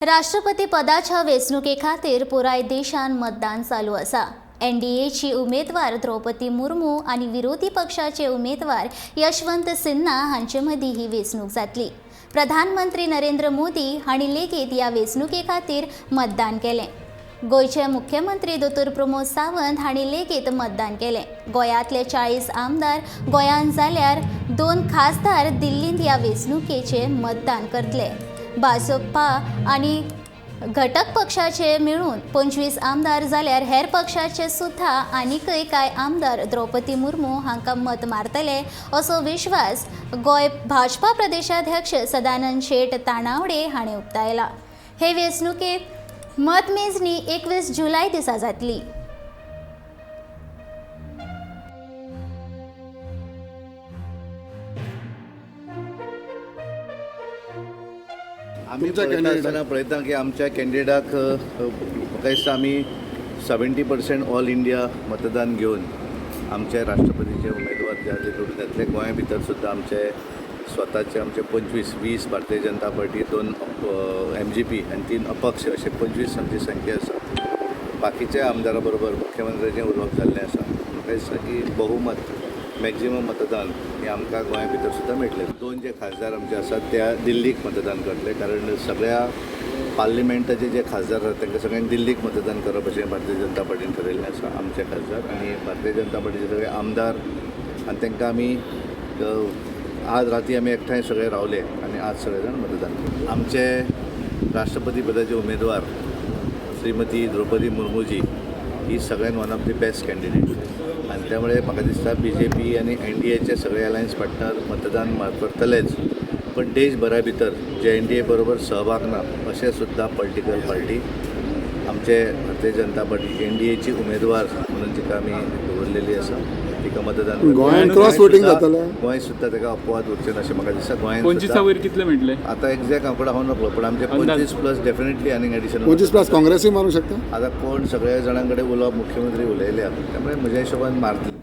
राष्ट्रपती पदाच्या वेंचणुके खातीर पुराय देशान मतदान चालू आसा। एनडीएची उमेदवार द्रौपदी मुर्मू आणि विरोधी पक्षाचे उमेदवार यशवंत सिन्हा हांचे मदीं ही वेंचणूक जातली। प्रधानमंत्री नरेंद्र मोदी हांणी लेगीत ह्या वेंचणुके खातीर मतदान केलें। गोयचे मुख्यमंत्री दोतोर प्रमोद सावंत हांणी लेगीत मतदान केलें। गोंयांतले 40 आमदार गोंयांत जाल्यार 2 खासदार दिल्लींत ह्या वेंचणुकेचे मतदान करतले। भाजपा आणि घटक पक्षाचे मिळून 25 आमदार जाल्यार हेर पक्षाचे सुद्धा आनीकय कांय आमदार द्रौपदी मुर्मू हांकां मत मारतले असो विश्वास गोंय भाजपा प्रदेशाध्यक्ष सदानंद शेट तानावडे हांणी उक्तायला। हे वेंचणुकेक मतमेजणी 21 जुलय दिसा जातली। आम्ही पळयता की आमच्या कॅन्डिडेटाक म्हाका दिसता आमी 70% ऑल इंडिया मतदान घेवन आमचे राष्ट्रपतीचे उमेदवार जे आसा ते त्यातले गोंया भितर सुद्दां आमचे स्वताचे आमचे 25-20 भारतीय जनता पार्टी 2 MGP आनी 3 अपक्ष अशे 25 आमची संख्या आसा। बाकीच्या आमदारा बरोबर मुख्यमंत्र्याचें उलोवप जाल्लें आसा। म्हाका दिसता की बहुमत मॅक्झिमम मतदान हे आमकां गोंया भितर सुद्दां मेळटलें। 2 जे खासदार आमचे आसात त्या दिल्लीक मतदान करतले, कारण सगळ्या पार्लिमेंटाचे जे खासदार आसात तांकां सगळ्यांक दिल्लीक मतदान करप अशें भारतीय जनता पार्टीन ठरयल्लें आसा। आमचे खासदार आनी भारतीय जनता पार्टीचे सगळे आमदार आनी तांकां आमी आज राती आमी एकठांय सगळे रावले आनी आज सगळे जाण मतदान केलें। आमचे राष्ट्रपती पदाचे उमेदवार श्रीमती द्रौपदी मुर्मूजी ही सगळ्यांत one of the best candidate आनी त्यामुळे म्हाका दिसता BJP आनी NDAचे सगळे अलायन्स पार्टनर मतदान करतलेच, पण देशभरा भितर जे NDA बरोबर सहभाग ना अशे सुद्दां पॉलिटिकल पार्टी आमचे भारतीय जनता पार्टी NDAची उमेदवार म्हणून जिका आमी दवरलेली आसा तिका मतदान गोंयांत क्रॉस वोटिंग जातलें। गोंय सुद्दां ताका अपवाद उरचें ना अशें म्हाका दिसता। गोंयांत 25 वयर कितले मेळटले आतां एक्झॅक्ट आंकडो हांव नकळो, पण आमचे 25+ डेफिनेटली आनीक एडिशन 25+ काँग्रेसूय मारूंक शकता। आतां कोण सगळ्या जाणां कडेन उलोवप मुख्यमंत्री उलयल्या, त्यामुळे म्हज्या हिशोबान मारतले।